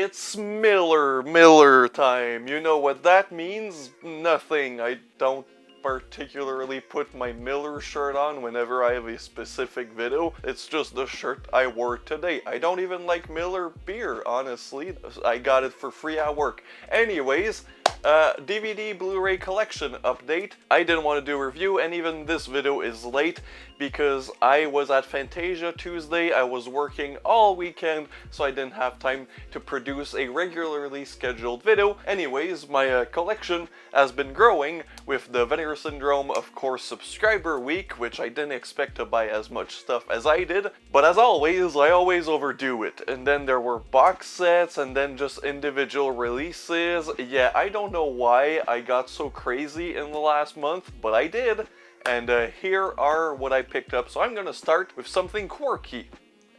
It's Miller time. You know what that means? Nothing. I don't particularly put my Miller shirt on whenever I have a specific video. It's just the shirt I wore today. I don't even like Miller beer, honestly. I got it for free at work. Anyways, DVD Blu-ray collection update. I didn't want to do a review, and even this video is late because I was at Fantasia Tuesday. I was working all weekend, so I didn't have time to produce a regularly scheduled video. Anyways, my collection has been growing with the Vinegar Syndrome, of course, subscriber week, which I didn't expect to buy as much stuff as I did. But as always, I always overdo it. And then there were box sets, and then just individual releases. Yeah, I don't know why I got so crazy in the last month, but I did. And here are what I picked up. So I'm gonna start with something quirky.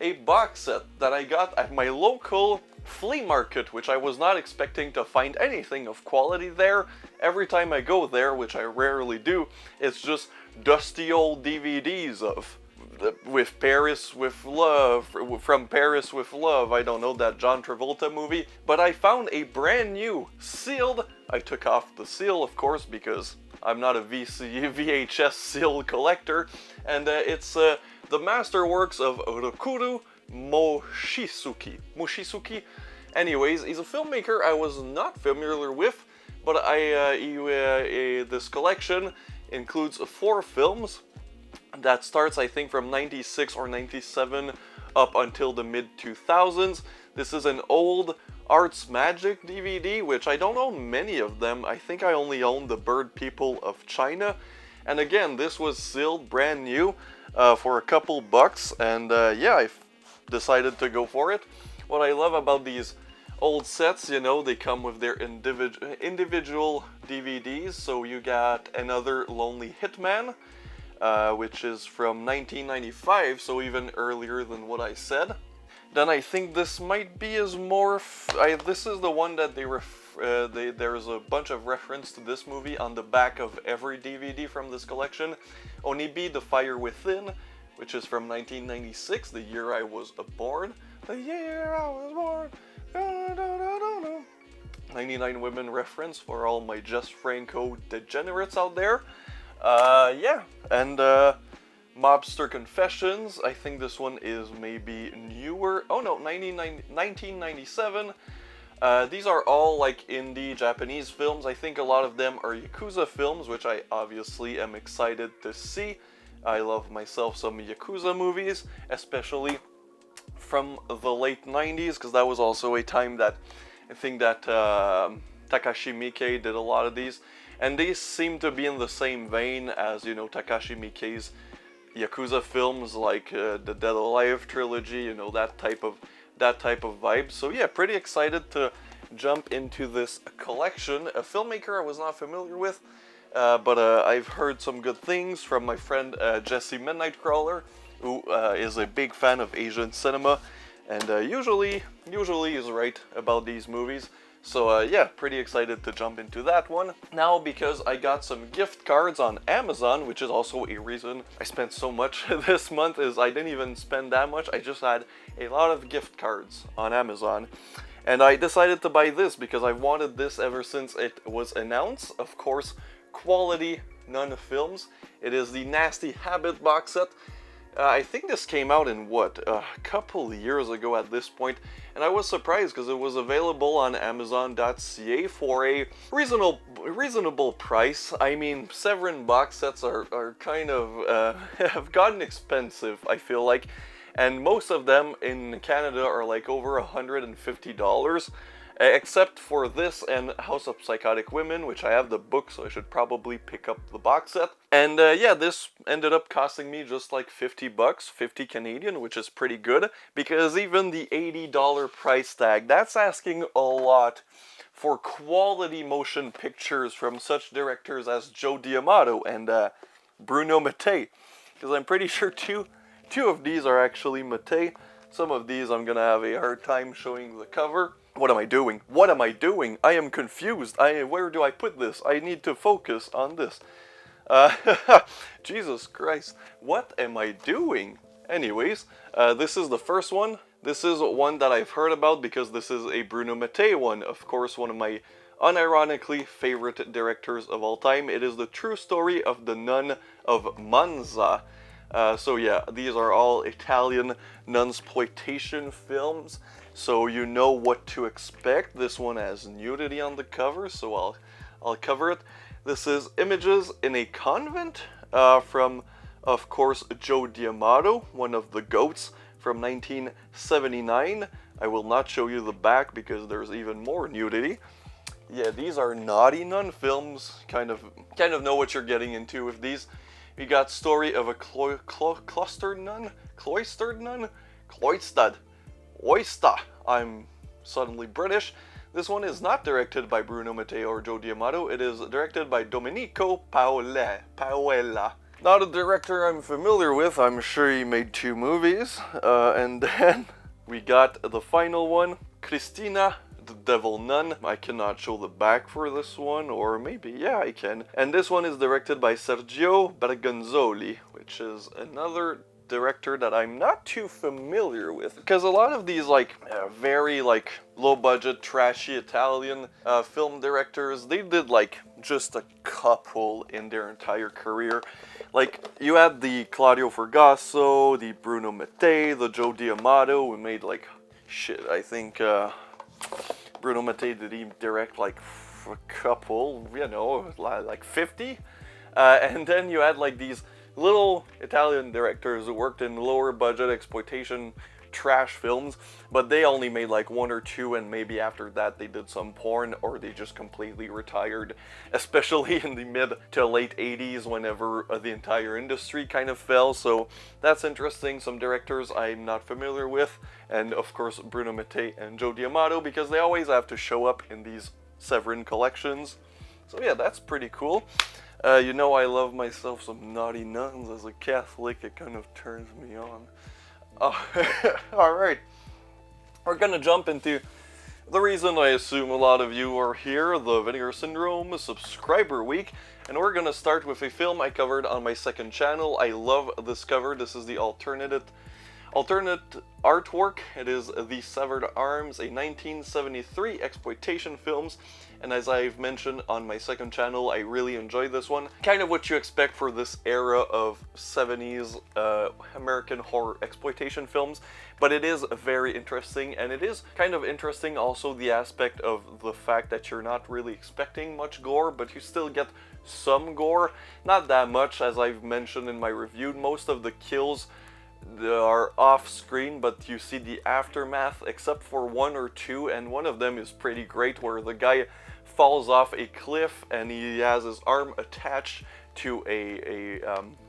A box set that I got at my local flea market, which I was not expecting to find anything of quality there. Every time I go there, which I rarely do, it's just dusty old DVDs of with Paris with Love, from Paris with Love, I don't know, that John Travolta movie. But I found a brand new, sealed, I took off the seal of course because I'm not a VHS seal collector, and it's the Masterworks of Rokuro Mochizuki. Anyways, he's a filmmaker I was not familiar with, but this collection includes 4 films that starts, I think, from 96 or 97 up until the mid-2000s. This is an old Arts Magic DVD, which I don't own many of them. I think I only own The Bird People of China. And again, this was sealed brand new for a couple bucks, and yeah, I decided to go for it. What I love about these old sets, you know, they come with their individual DVDs. So you got Another Lonely Hitman, which is from 1995, so even earlier than what I said. Then I think this might be as more. This is the one that there's a bunch of reference to this movie on the back of every DVD from this collection. Onibi, The Fire Within, which is from 1996, the year I was born. The year I was born. 99 Women reference for all my Jess Franco degenerates out there. Yeah, and Mobster Confessions, I think this one is maybe newer. Oh no, 1997. These are all like indie Japanese films. I think a lot of them are Yakuza films, which I obviously am excited to see. I love myself some Yakuza movies, especially from the late 90s, because that was also a time that I think that Takashi Miike did a lot of these. And these seem to be in the same vein as, you know, Takashi Miike's Yakuza films, like the Dead Alive trilogy, you know, that type of vibe. So yeah, pretty excited to jump into this collection. A filmmaker I was not familiar with, but I've heard some good things from my friend Jesse Midnight Crawler, who is a big fan of Asian cinema, and usually is right about these movies. So yeah, pretty excited to jump into that one. Now, because I got some gift cards on Amazon, which is also a reason I spent so much this month, is I didn't even spend that much. I just had a lot of gift cards on Amazon. And I decided to buy this because I wanted this ever since it was announced. Of course, quality Nun films. It is the Nasty Habit box set. I think this came out in what, a couple years ago at this point, and I was surprised because it was available on Amazon.ca for a reasonable price. I mean, Severin box sets are kind of have gotten expensive, I feel like, and most of them in Canada are like over $150. Except for this and House of Psychotic Women, which I have the book, so I should probably pick up the box set. And yeah, this ended up costing me just like 50 bucks, 50 Canadian, which is pretty good, because even the $80 price tag, that's asking a lot for quality motion pictures from such directors as Joe D'Amato and Bruno Mattei, because I'm pretty sure two of these are actually Mattei. Some of these I'm gonna have a hard time showing the cover. What am I doing? What am I doing? I am confused. Where do I put this? I need to focus on this. Jesus Christ. What am I doing? Anyways, this is the first one. This is one that I've heard about because this is a Bruno Mattei one. Of course, one of my unironically favorite directors of all time. It is the true story of the nun of Monza. So yeah, these are all Italian nunsploitation films, so you know what to expect. This one has nudity on the cover, so I'll cover it. This is Images in a Convent from, of course, Joe D'Amato, one of the GOATs, from 1979. I will not show you the back because there's even more nudity. Yeah, these are naughty nun films. Kind of know what you're getting into with these. We got Story of a Cloistered Nun? Oyster. I'm suddenly British. This one is not directed by Bruno Mattei or Joe D'Amato. It is directed by Domenico Paola. Not a director I'm familiar with. I'm sure he made 2 movies. And then we got the final one, Cristina the Devil Nun. I cannot show the back for this one, or maybe, yeah, I can. And this one is directed by Sergio Bergonzoli, which is another director that I'm not too familiar with, because a lot of these very low budget trashy Italian film directors, they did just a couple in their entire career. Like, you had the Claudio Fragasso, the Bruno Mattei, the Joe D'Amato, who made shit, I think Bruno Mattei, did he direct a couple, 50? And then you had these little Italian directors who worked in lower budget exploitation trash films, but they only made 1 or 2, and maybe after that they did some porn, or they just completely retired, especially in the mid to late 80s whenever the entire industry kind of fell. So that's interesting. Some directors I'm not familiar with, and of course Bruno Mattei and Joe D'Amato, because they always have to show up in these Severin collections. So yeah, that's pretty cool. You know, I love myself some naughty nuns. As a Catholic, it kind of turns me on. Alright, we're gonna jump into the reason I assume a lot of you are here, the Vinegar Syndrome Subscriber Week, and we're gonna start with a film I covered on my second channel. I love this cover. This is the alternate artwork. It is The Severed Arms, a 1973 exploitation films, and as I've mentioned on my second channel, I really enjoyed this one. Kind of what you expect for this era of 70s American horror exploitation films, but it is very interesting, and it is kind of interesting also the aspect of the fact that you're not really expecting much gore, but you still get some gore. Not that much, as I've mentioned in my review. Most of the kills are off screen, but you see the aftermath, except for 1 or 2, and one of them is pretty great, where the guy falls off a cliff and he has his arm attached to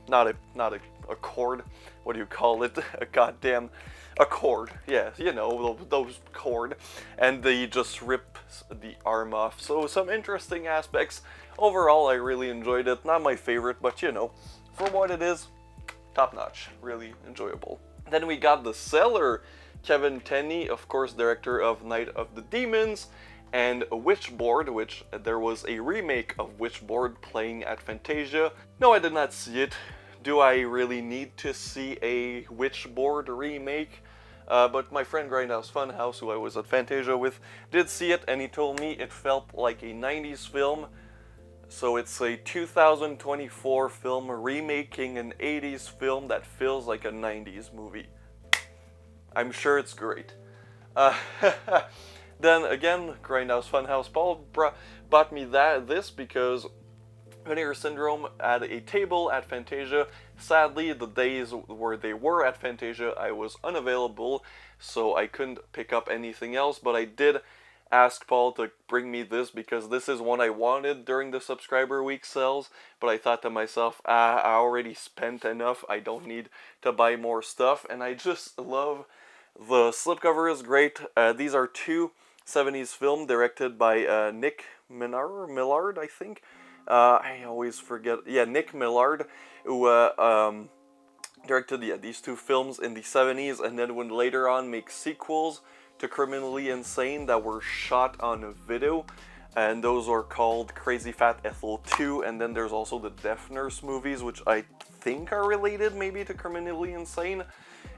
not a cord, what do you call it, a cord, yeah, you know, those cord, and they just rip the arm off. So some interesting aspects. Overall, I really enjoyed it. Not my favorite, but you know, for what it is, top notch, really enjoyable. Then we got The Cellar, Kevin Tenney, of course, director of Night of the Demons, and Witchboard, which there was a remake of Witchboard playing at Fantasia. No, I did not see it. Do I really need to see a Witchboard remake? But my friend Grindhouse Funhouse, who I was at Fantasia with, did see it, and he told me it felt like a 90s film. So it's a 2024 film remaking an 80s film that feels like a 90s movie. I'm sure it's great. Then again, Grindhouse Funhouse Paul bought me this because Vinegar Syndrome had a table at Fantasia. Sadly, the days where they were at Fantasia, I was unavailable, so I couldn't pick up anything else, but I did ask Paul to bring me this because this is one I wanted during the Subscriber Week sales, but I thought to myself, I already spent enough, I don't need to buy more stuff, and I just love the slipcover is great. These are 2 70s films directed by Nick Millard, I think. I always forget. Yeah, Nick Millard, who directed these 2 films in the 70s, and then would later on make sequels to Criminally Insane that were shot on a video, and those are called Crazy Fat Ethel 2, and then there's also the Death Nurse movies, which I think are related maybe to Criminally Insane,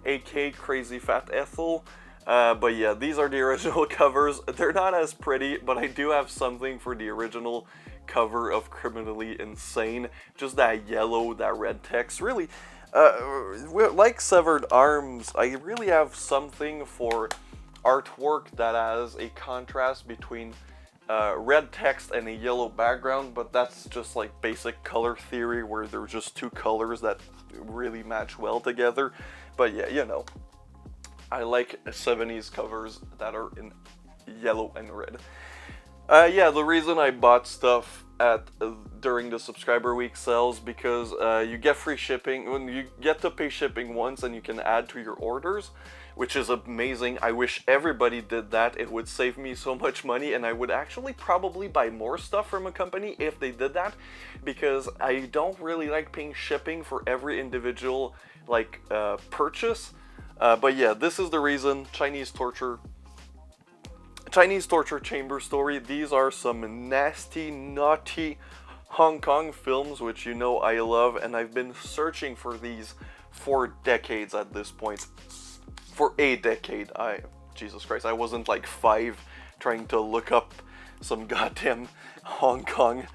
aka Crazy Fat Ethel. But yeah, these are the original covers. They're not as pretty, but I do have something for the original cover of Criminally Insane. Just that yellow, that red text. Really, like Severed Arms, I really have something for artwork that has a contrast between red text and a yellow background, but that's just like basic color theory where there's just two colors that really match well together. But yeah, you know, I like 70s covers that are in yellow and red. Yeah, the reason I bought stuff at during the subscriber week sales because you get free shipping when you get to pay shipping once, and you can add to your orders, which is amazing. I wish everybody did that. It would save me so much money, and I would actually probably buy more stuff from a company if they did that, because I don't really like paying shipping for every individual like purchase. But yeah, this is the reason. Chinese torture chamber story. These are some nasty, naughty Hong Kong films, which you know I love, and I've been searching for these for decades at this point. For a decade. Jesus Christ, I wasn't like 5 trying to look up some goddamn Hong Kong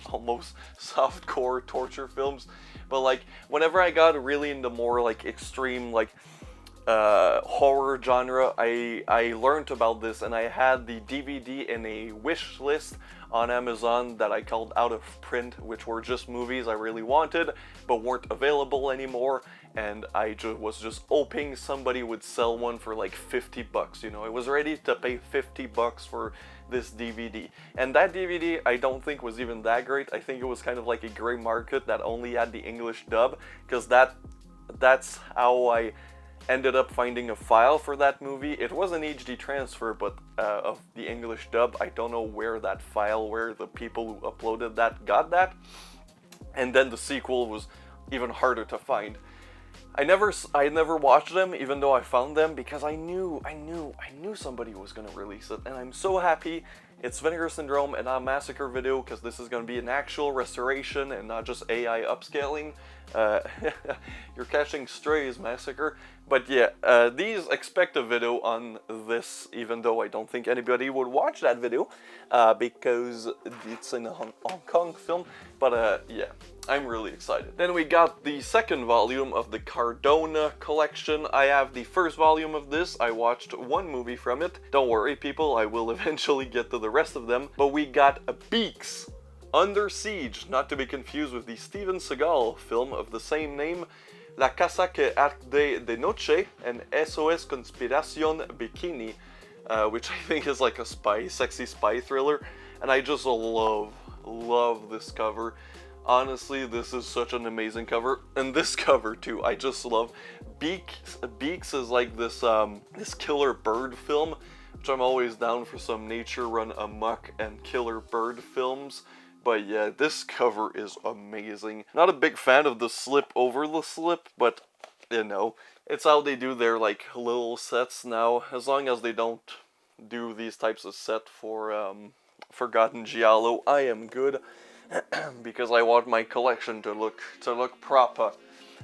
almost softcore torture films. But like, whenever I got really into more like extreme like horror genre, I learned about this, and I had the DVD in a wish list on Amazon that I called Out of Print, which were just movies I really wanted but weren't available anymore, and I was just hoping somebody would sell one for like 50 bucks, you know. I was ready to pay 50 bucks for this DVD, and that DVD I don't think was even that great. I think it was kind of like a gray market that only had the English dub, because that's how I ended up finding a file for that movie. It was an HD transfer, but of the English dub. I don't know where that file, where the people who uploaded that got that. And then the sequel was even harder to find. I never watched them, even though I found them, because I knew somebody was gonna release it, and I'm so happy it's Vinegar Syndrome and not a Massacre video, because this is gonna be an actual restoration and not just AI upscaling. You're catching strays, Massacre. But yeah, these expect a video on this, even though I don't think anybody would watch that video, because it's in a Hong Kong film. But yeah, I'm really excited. Then we got the second volume of the Cardona collection. I have the first volume of this. I watched one movie from it. Don't worry, people, I will eventually get to the rest of them. But we got Beaks, Under Siege, not to be confused with the Steven Seagal film of the same name, La Casa que Arde de Noche, and SOS Conspiración Bikini, which I think is like a sexy spy thriller, and I just love this cover. Honestly, this is such an amazing cover, and this cover too, I just love. Beaks is like this this killer bird film, which I'm always down for some nature run amok and killer bird films. But yeah, this cover is amazing. Not a big fan of the slip over the slip, but you know, it's how they do their like little sets now. As long as they don't do these types of set for Forgotten Giallo, I am good. Because I want my collection to look proper.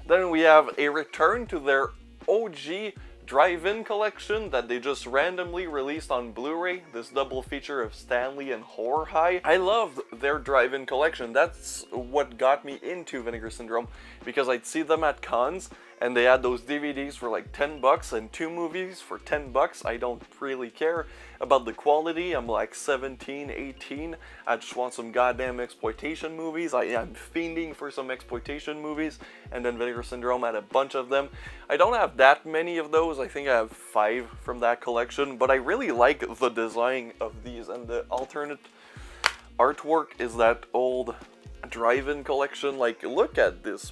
Then we have a return to their OG drive-in collection that they just randomly released on Blu-ray, this double feature of Stanley and Horror High. I love their drive-in collection. That's what got me into Vinegar Syndrome, because I'd see them at cons, and they had those DVDs for like 10 bucks and 2 movies for 10 bucks. I don't really care about the quality. I'm like 17, 18. I just want some goddamn exploitation movies. I'm fiending for some exploitation movies, and then Vinegar Syndrome had a bunch of them. I don't have that many of those. I think I have 5 from that collection, but I really like the design of these, and the alternate artwork is that old drive-in collection. Like, look at this.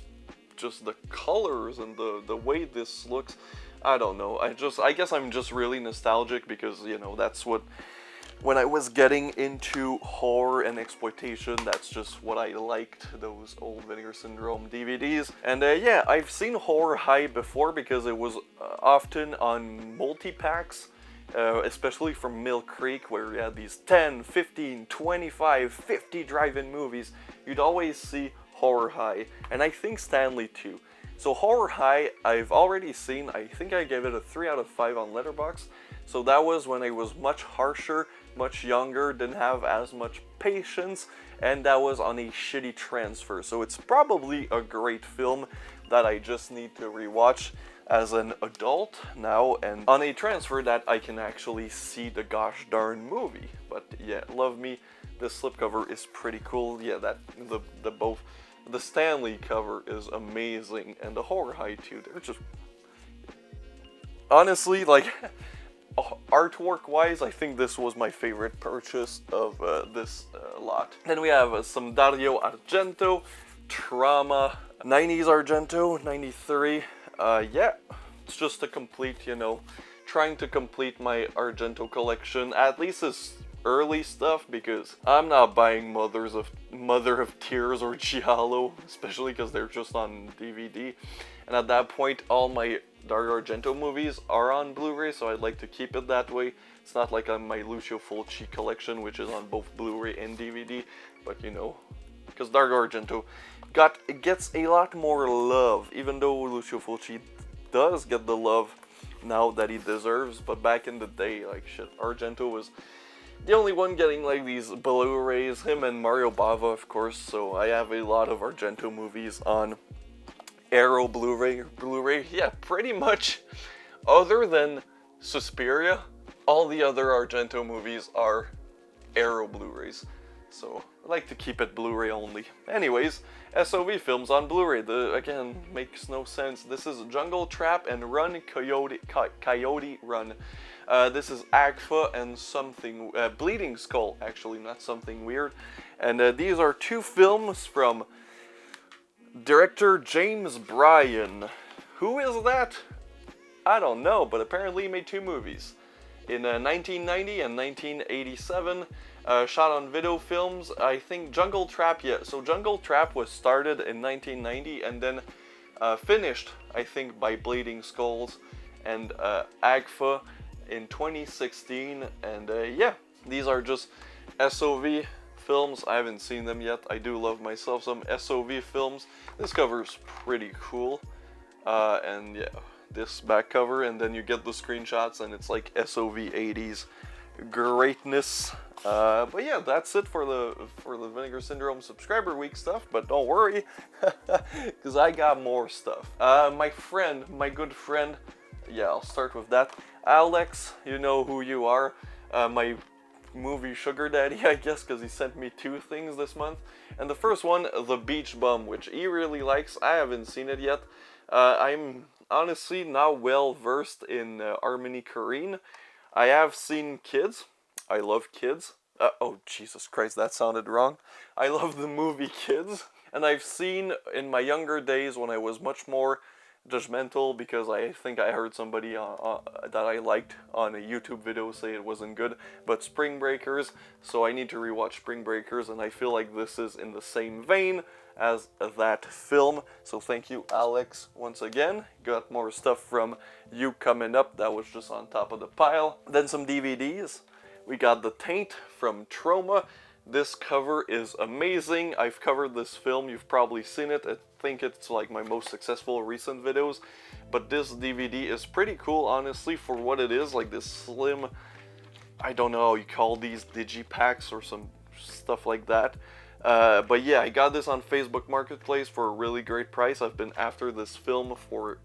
Just the colors and the way this looks. I don't know. I guess I'm just really nostalgic, because, you know, that's what, when I was getting into horror and exploitation, that's just what I liked, those old Vinegar Syndrome DVDs. And yeah, I've seen Horror High before, because it was often on multi-packs, especially from Mill Creek, where you had these 10, 15, 25, 50 drive-in movies. You'd always see Horror High, and I think Stanley too. So Horror High, I've already seen. I think I gave it a 3 out of 5 on Letterboxd. So that was when I was much harsher, much younger, didn't have as much patience, and that was on a shitty transfer. So it's probably a great film that I just need to rewatch as an adult now, and on a transfer that I can actually see the gosh darn movie. But yeah, love me. The slipcover is pretty cool. Yeah, that the Stanley cover is amazing, and the Horror High too. They're just honestly, like, artwork wise, I think this was my favorite purchase of this lot. Then we have some Dario Argento, Trauma, 90s Argento, 93. Yeah, it's just to complete, you know, trying to complete my Argento collection, at least his early stuff, because I'm not buying Mother of Tears or Giallo, especially because they're just on DVD. And at that point, all my Dario Argento movies are on Blu-ray, so I'd like to keep it that way. It's not like on my Lucio Fulci collection, which is on both Blu-ray and DVD, but you know, because Dario Argento gets a lot more love, even though Lucio Fulci does get the love now that he deserves. But back in the day, like, shit, Argento was the only one getting like these Blu-rays, him and Mario Bava, of course. So I have a lot of Argento movies on Arrow Blu-ray. Yeah, pretty much. Other than Suspiria, all the other Argento movies are Arrow Blu-rays. So I like to keep it Blu-ray only. Anyways, SSo Films on Blu-ray. Again, makes no sense. This is Jungle Trap and Run Coyote Run. This is Agfa and something Bleeding Skull, actually, not something weird. And these are two films from director James Bryan. Who is that? I don't know, but apparently he made two movies in 1990 and 1987. Shot on Video Films. I think Jungle Trap, yeah. So Jungle Trap was started in 1990 and then finished, I think, by Bleeding Skulls and Agfa in 2016. And yeah, these are just SSo Films. I haven't seen them yet. I do love myself some SSo Films. This cover's pretty cool. And yeah, this back cover, and then you get the screenshots, and it's like SSo 80s greatness. But yeah, that's it for the Vinegar Syndrome subscriber week stuff. But don't worry, because I got more stuff. My good friend, yeah, I'll start with that. Alex, you know who you are. My movie sugar daddy, I guess, because he sent me two things this month. And the first one, The Beach Bum, which he really likes. I haven't seen it yet. I'm honestly now well versed in Harmony Korine. I have seen Kids. I love Kids. Oh, Jesus Christ, that sounded wrong. I love the movie Kids. And I've seen, in my younger days, when I was much more judgmental, because I think I heard somebody that I liked on a YouTube video say it wasn't good, but Spring Breakers, so I need to rewatch Spring Breakers, and I feel like this is in the same vein as that film. So thank you, Alex, once again. Got more stuff from you coming up. That was just on top of the pile. Then some DVDs. We got The Taint from Troma. This cover is amazing. I've covered this film. You've probably seen it. I think it's like my most successful recent videos. But this DVD is pretty cool, honestly, for what it is. Like this slim, I don't know how you call these, digipacks or some stuff like that. But yeah, I got this on Facebook Marketplace for a really great price. I've been after this film for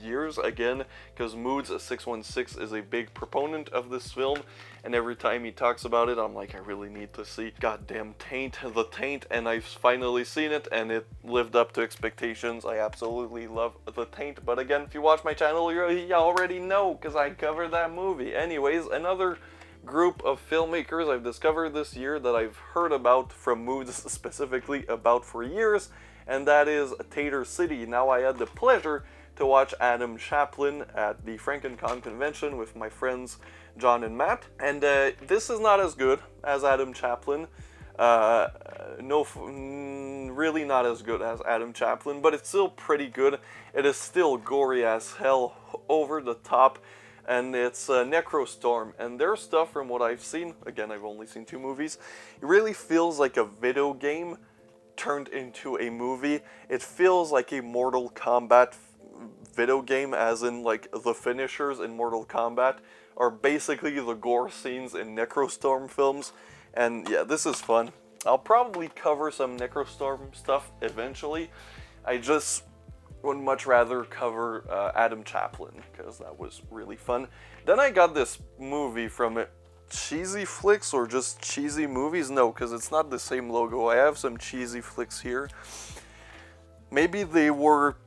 years, again, because Moods616 is a big proponent of this film, and every time he talks about it, I'm like, I really need to see goddamn The Taint, and I've finally seen it, and it lived up to expectations. I absolutely love The Taint, but again, if you watch my channel, you already know, because I covered that movie. Anyways, another group of filmmakers I've discovered this year that I've heard about from Moods specifically about for years, and that is Tater City. Now, I had the pleasure to watch Adam Chaplin at the FrankenCon convention with my friends John and Matt, and this is not as good as Adam Chaplin. Really not as good as Adam Chaplin, but it's still pretty good. It is still gory as hell, over the top, and it's Necrostorm, and their stuff, from what I've seen, again, I've only seen two movies, it really feels like a video game turned into a movie. It feels like a Mortal Kombat video game, as in like the finishers in Mortal Kombat are basically the gore scenes in Necrostorm films. And yeah, this is fun. I'll probably cover some Necrostorm stuff eventually. I just would much rather cover Adam Chaplin, because that was really fun. Then I got this movie from Cheesy Flicks, or just Cheesy Movies? No, because it's not the same logo. I have some Cheesy Flicks here. Maybe they were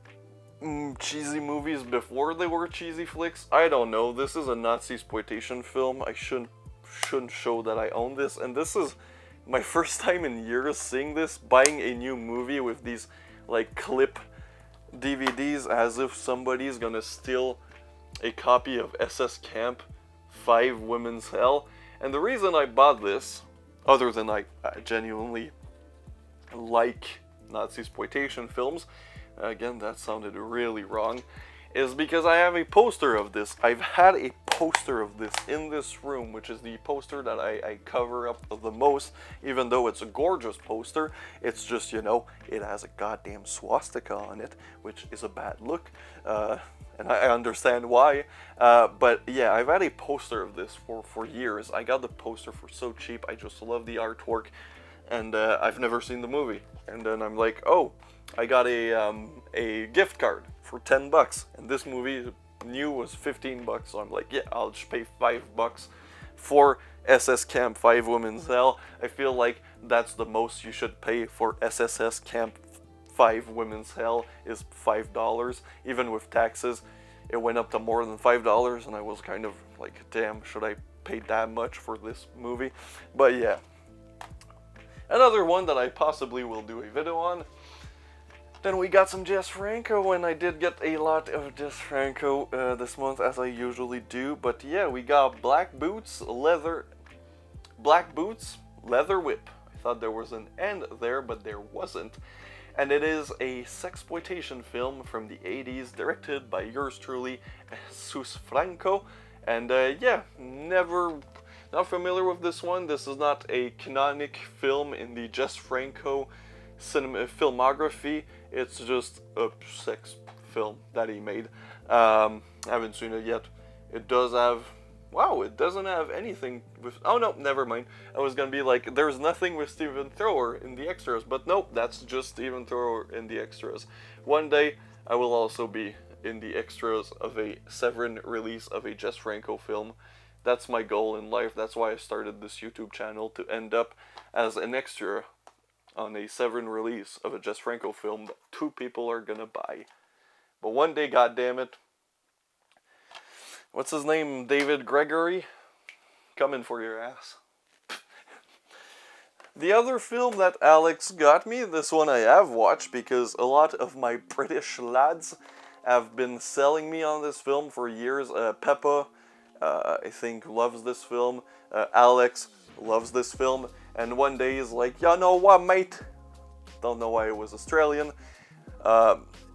cheesy movies before they were Cheesy Flicks. I don't know. This is a Nazi-exploitation film. I shouldn't show that I own this. And this is my first time in years seeing this, buying a new movie with these like clip DVDs, as if somebody's gonna steal a copy of SS Camp 5 Women's Hell. And the reason I bought this, other than I genuinely like Nazi-exploitation films, again, that sounded really wrong, is because I have a poster of this. I've had a poster of this in this room, which is the poster that I cover up the most, even though it's a gorgeous poster. It's just, you know, it has a goddamn swastika on it, which is a bad look, and I understand why, but yeah, I've had a poster of this for years. I got the poster for so cheap. I just love the artwork, and I've never seen the movie. And then I'm like, oh, I got a gift card for $10, and this movie new was $15, so I'm like, yeah, I'll just pay $5 for SS Camp 5 Women's Hell. I feel like that's the most you should pay for SSS Camp 5 Women's Hell, is $5. Even with taxes, it went up to more than $5, and I was kind of like, damn, should I pay that much for this movie? But yeah. Another one that I possibly will do a video on. Then we got some Jess Franco, and I did get a lot of Jess Franco this month, as I usually do. But yeah, we got Black Boots, Leather Whip. I thought there was an end there, but there wasn't. And it is a sexploitation film from the 80s, directed by yours truly, Jesus Franco. And yeah, not familiar with this one. This is not a canonic film in the Jess Franco filmography. It's just a sex film that he made. I haven't seen it yet. It does have... Wow, it doesn't have anything with... Oh no, never mind. I was gonna be like, there's nothing with Stephen Thrower in the extras, but nope, that's just Stephen Thrower in the extras. One day, I will also be in the extras of a Severin release of a Jess Franco film. That's my goal in life. That's why I started this YouTube channel, to end up as an extra on a Severin release of a Jess Franco film that 2 people are gonna buy. But one day, goddammit, what's his name? David Gregory? Coming for your ass. The other film that Alex got me, this one I have watched because a lot of my British lads have been selling me on this film for years. Peppa, I think, loves this film. Alex loves this film. And one day he's like, you know what, mate? Don't know why it was Australian.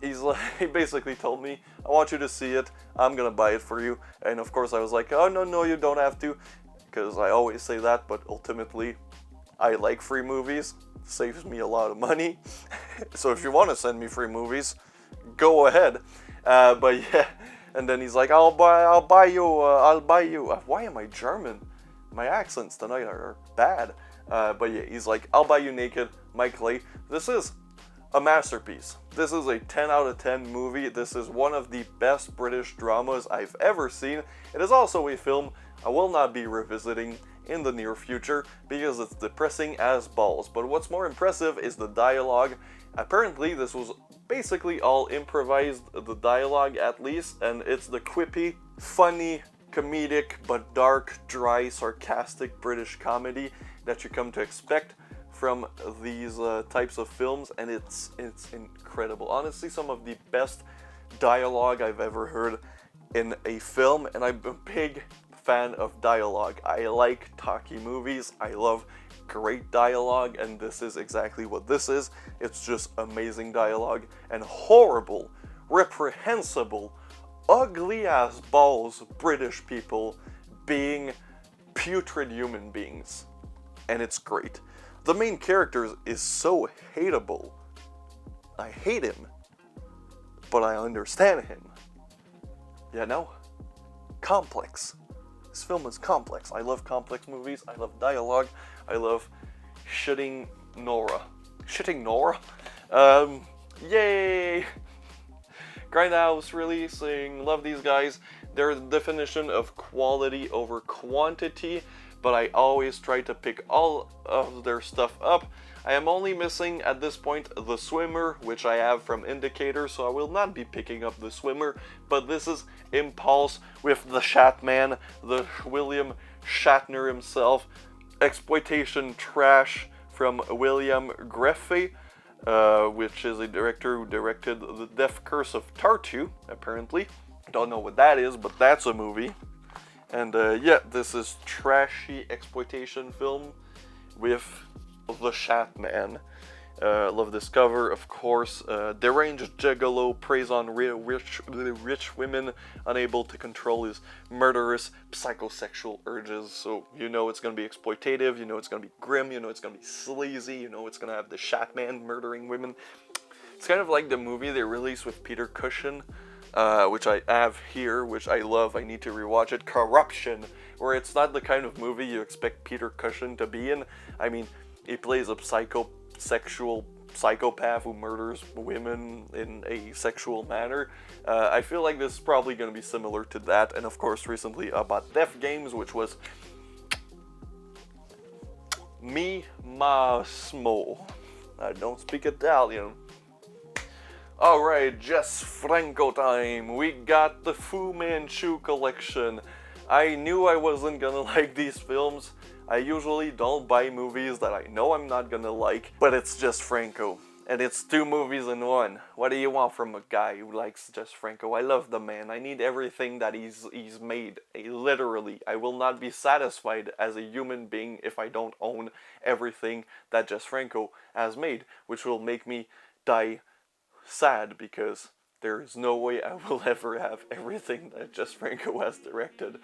He basically told me, I want you to see it, I'm gonna buy it for you. And of course I was like, oh no, you don't have to, because I always say that, but ultimately I like free movies. It saves me a lot of money. So if you want to send me free movies, go ahead. But yeah, and then he's like, I'll buy you. Why am I German? My accents tonight are bad. But yeah, he's like, I'll buy you Naked, Mike Leigh. This is a masterpiece. This is a 10 out of 10 movie. This is one of the best British dramas I've ever seen. It is also a film I will not be revisiting in the near future because it's depressing as balls. But what's more impressive is the dialogue. Apparently this was basically all improvised, the dialogue at least, and it's the quippy, funny, comedic, but dark, dry, sarcastic British comedy that you come to expect from these types of films, and it's incredible. Honestly, some of the best dialogue I've ever heard in a film, and I'm a big fan of dialogue. I like talky movies. I love great dialogue, and this is exactly what this is. It's just amazing dialogue and horrible, reprehensible, ugly as balls British people being putrid human beings. And it's great. The main character is so hateable. I hate him, but I understand him. You know? Complex. This film is complex. I love complex movies. I love dialogue. I love shitting Nora. Shitting Nora? Yay! Grindhouse releasing. Love these guys. They're the definition of quality over quantity, but I always try to pick all of their stuff up. I am only missing at this point The Swimmer, which I have from Indicator, so I will not be picking up The Swimmer, but this is Impulse with the Shatman, the William Shatner himself, exploitation trash from William Greffe, which is a director who directed The Death Curse of Tartu, apparently. Don't know what that is, but that's a movie. And yeah, this is trashy exploitation film with the Shatman. Love this cover, of course. Deranged gigolo preys on rich women, unable to control his murderous psychosexual urges. So you know it's gonna be exploitative, you know it's gonna be grim, you know it's gonna be sleazy, you know it's gonna have the Shatman murdering women. It's kind of like the movie they released with Peter Cushing, which I have here, which I love. I need to rewatch it. Corruption, where it's not the kind of movie you expect Peter Cushing to be in. I mean, he plays a psychosexual psychopath who murders women in a sexual manner. I feel like this is probably going to be similar to that. And of course, recently about Death Games, which was Mi Masmo. I don't speak Italian. Alright, Jess Franco time. We got the Fu Manchu collection. I knew I wasn't gonna like these films. I usually don't buy movies that I know I'm not gonna like, but it's Jess Franco. And it's 2 movies in one. What do you want from a guy who likes Jess Franco? I love the man. I need everything that he's made. Literally, I will not be satisfied as a human being if I don't own everything that Jess Franco has made, which will make me die sad, because there is no way I will ever have everything that Jess Franco has directed,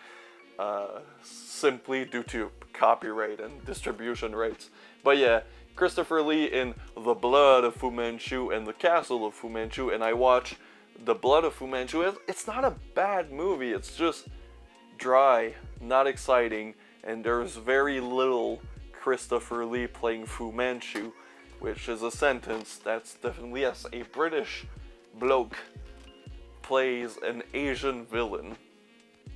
simply due to copyright and distribution rights. But yeah, Christopher Lee in The Blood of Fu Manchu and The Castle of Fu Manchu, and I watch The Blood of Fu Manchu. It's not a bad movie, it's just dry, not exciting, and there's very little Christopher Lee playing Fu Manchu, which is a sentence that's definitely, yes, a British bloke plays an Asian villain.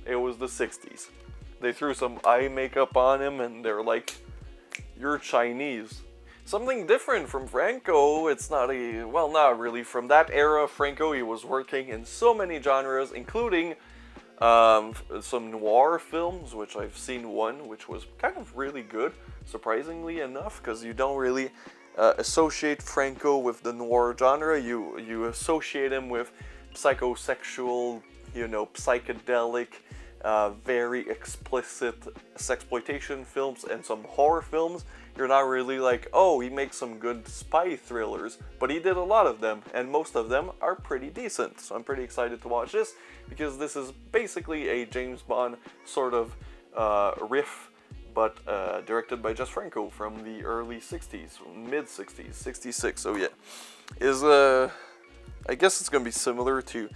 It was the 60s. They threw some eye makeup on him and they're like, you're Chinese. Something different from Franco. It's not not really. From that era, Franco, he was working in so many genres, including some noir films, which I've seen one, which was kind of really good, surprisingly enough, because you don't really associate Franco with the noir genre. You associate him with psychosexual, psychedelic, very explicit sexploitation films and some horror films. You're not really like, oh, he makes some good spy thrillers, but he did a lot of them, and most of them are pretty decent. So I'm pretty excited to watch this, because this is basically a James Bond sort of riff, but directed by Jess Franco from the early 60s, mid-60s, 66, so yeah. I guess it's gonna be similar to,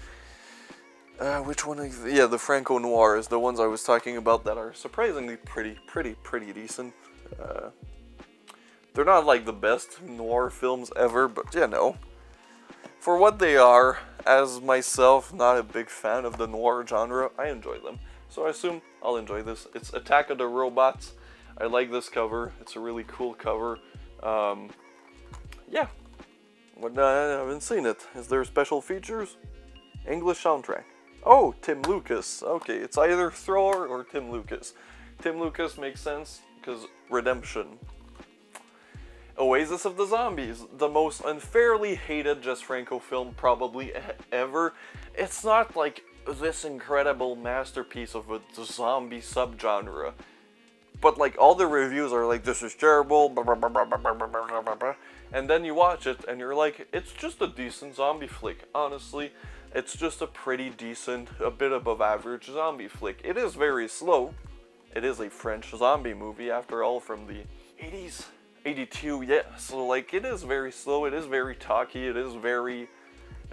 which one is, the Franco Noirs, the ones I was talking about that are surprisingly pretty decent. They're not like the best noir films ever, but for what they are, as myself, not a big fan of the noir genre, I enjoy them. So I assume I'll enjoy this. It's Attack of the Robots. I like this cover. It's a really cool cover. Yeah. But I haven't seen it. Is there special features? English soundtrack. Oh, Tim Lucas. Okay, it's either Thor or Tim Lucas. Tim Lucas makes sense, because Redemption. Oasis of the Zombies, the most unfairly hated Jess Franco film probably ever. It's not like this incredible masterpiece of a zombie subgenre, but like all the reviews are like, this is terrible, blah, blah, blah, blah, blah, blah, blah, blah, blah. And then you watch it and you're like, it's just a decent zombie flick. Honestly, it's just a pretty decent, a bit above average zombie flick. It is very slow. It is a French zombie movie, after all, from the 80s. 82, yeah. So like it is very slow. It is very talky. It is very,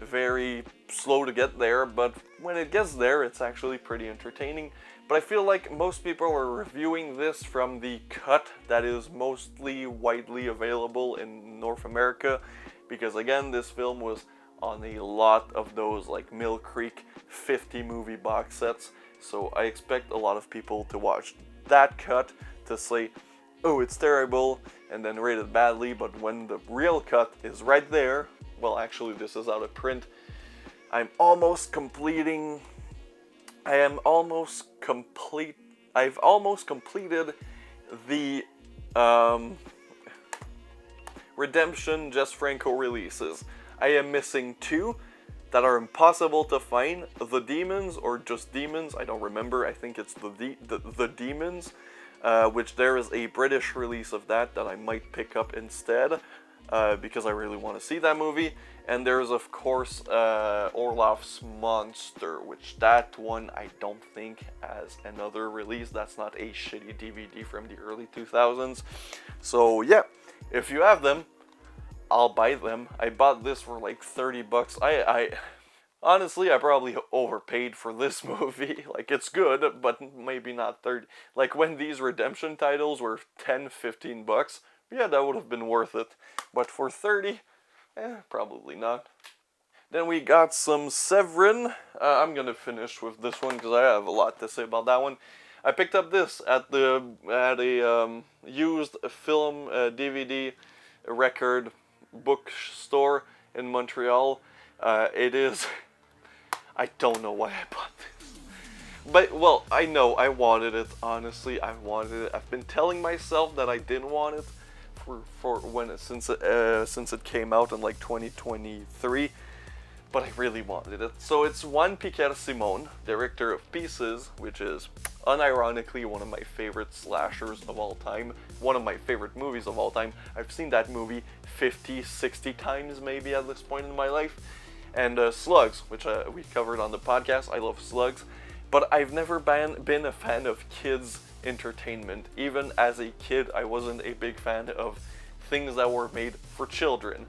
very slow to get there. But when it gets there, it's actually pretty entertaining. But I feel like most people are reviewing this from the cut that is mostly widely available in North America, because again, this film was on a lot of those like Mill Creek 50 movie box sets. So I expect a lot of people to watch that cut to say, oh, it's terrible, and then rate it badly. But when the real cut is right there, well, actually this is out of print. I've almost completed the Redemption Jess Franco releases. I am missing 2 that are impossible to find. The Demons, or just Demons, I don't remember. I think it's the Demons, which there is a British release of that I might pick up instead, because I really want to see that movie. And there's of course Orloff's Monster, which that one I don't think has another release. That's not a shitty DVD from the early 2000s. So yeah, if you have them, I'll buy them. I bought this for like 30 bucks. I honestly, I probably overpaid for this movie. Like, it's good, but maybe not 30. Like, when these Redemption titles were 10, 15 bucks, yeah, that would have been worth it. But for 30, probably not. Then we got some Severin. I'm gonna finish with this one because I have a lot to say about that one. I picked up this at a used film DVD record bookstore in Montreal. It is... I don't know why I bought this. But, well, I know I wanted it, honestly. I wanted it. I've been telling myself that I didn't want it since it came out in like 2023, but I really wanted it. So it's Juan Piquer Simon, director of Pieces, which is unironically one of my favorite slashers of all time, one of my favorite movies of all time. I've seen that movie 50, 60 times maybe at this point in my life. And Slugs, which we covered on the podcast. I love Slugs, but I've never been a fan of kids' entertainment. Even as a kid, I wasn't a big fan of things that were made for children.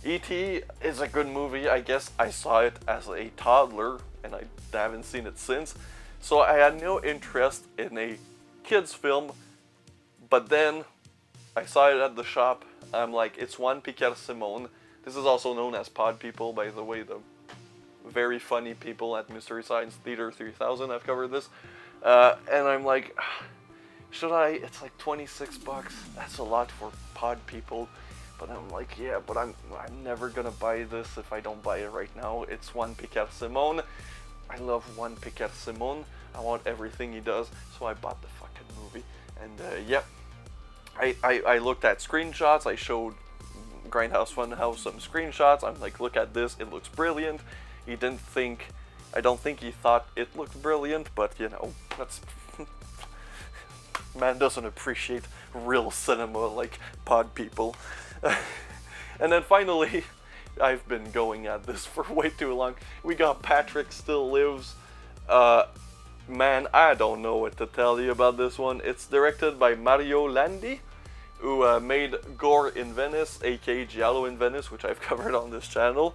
E.T. is a good movie, I guess. I saw it as a toddler, and I haven't seen it since. So I had no interest in a kids' film, but then I saw it at the shop. I'm like, it's Juan Piquer Simon. This is also known as Pod People, by the way, the very funny people at Mystery Science Theater 3000 have covered this. And I'm like, should I? It's like 26 bucks. That's a lot for Pod People. But I'm like, yeah, but I'm never gonna buy this if I don't buy it right now. It's Juan Piquer Simon. I love Juan Piquer Simon. I want everything he does, so I bought the fucking movie. And yeah, I looked at screenshots. I showed Grindhouse Funhouse some screenshots. I'm like, look at this, it looks brilliant. I don't think he thought it looked brilliant, but you know, that's man doesn't appreciate real cinema like Pod People. And then finally, I've been going at this for way too long. We got Patrick Still Lives. Man, I don't know what to tell you about this one. It's directed by Mario Landi, who made Gore in Venice, aka Giallo in Venice, which I've covered on this channel.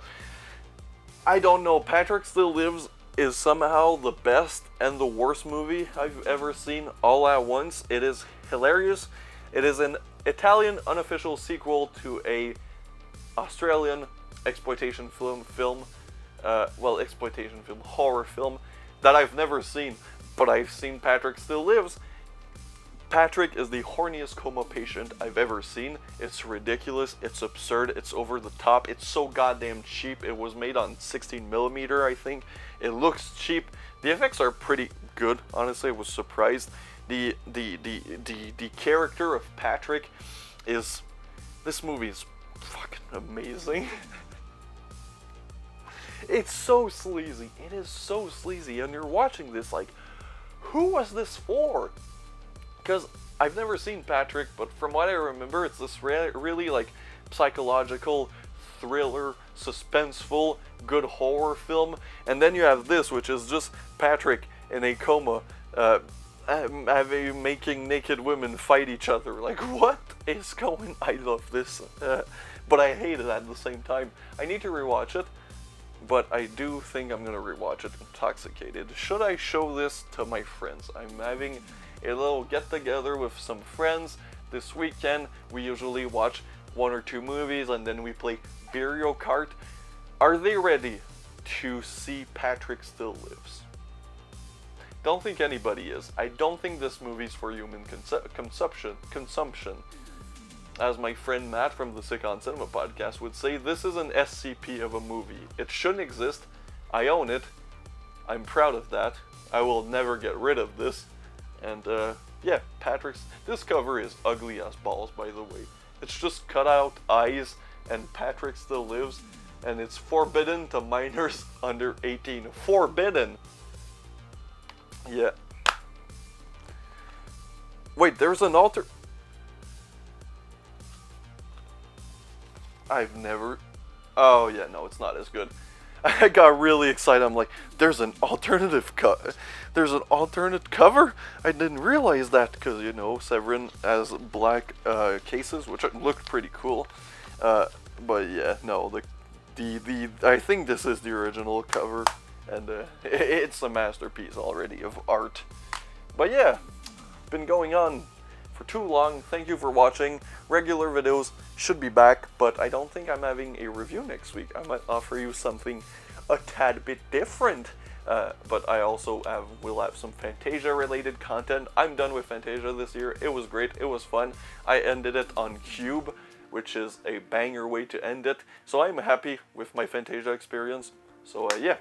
I don't know, Patrick Still Lives is somehow the best and the worst movie I've ever seen all at once. It is hilarious. It is an Italian unofficial sequel to a Australian exploitation film, horror film that I've never seen, but I've seen Patrick Still Lives. Patrick is the horniest coma patient I've ever seen. It's ridiculous, it's absurd, it's over the top, it's so goddamn cheap. It was made on 16mm, I think. It looks cheap. The effects are pretty good, honestly. I was surprised. The character of Patrick is... This movie is fucking amazing. It's so sleazy. It is so sleazy, and you're watching this like, who was this for? Because I've never seen Patrick, but from what I remember, it's this really like psychological thriller, suspenseful, good horror film. And then you have this, which is just Patrick in a coma. making naked women fight each other. Like, what is going? I love this, but I hate it at the same time. I need to rewatch it, but I do think I'm gonna rewatch it intoxicated. Should I show this to my friends? I'm having a little get together with some friends this weekend. We usually watch 1 or 2 movies and then we play Mario Kart. Are they ready to see Patrick Still Lives? Don't think anybody is. I don't think this movie's for human consumption. As my friend Matt from the Sick on Cinema podcast would say, this is an SCP of a movie. It shouldn't exist. I own it. I'm proud of that. I will never get rid of this. And yeah, this cover is ugly as balls, by the way. It's just cut out eyes and Patrick Still Lives, and it's forbidden to minors under 18. Forbidden! Yeah. Wait, there's an alter... I've never... Oh, yeah, no, it's not as good. I got really excited. I'm like, there's an alternative There's an alternate cover? I didn't realize that, because, you know, Severin has black cases, which looked pretty cool. But yeah, no, I think this is the original cover. And it's a masterpiece already of art. But yeah, been going on for too long. Thank you for watching. Regular videos should be back, but I don't think I'm having a review next week. I might offer you something a tad bit different. But I also will have some Fantasia related content. I'm done with Fantasia this year. It was great. It was fun. I ended it on Cube, which is a banger way to end it. So I'm happy with my Fantasia experience. So yeah.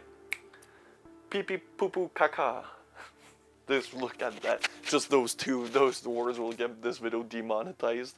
Pee pee poo poo caca. Just look at that. Just those words will get this video demonetized.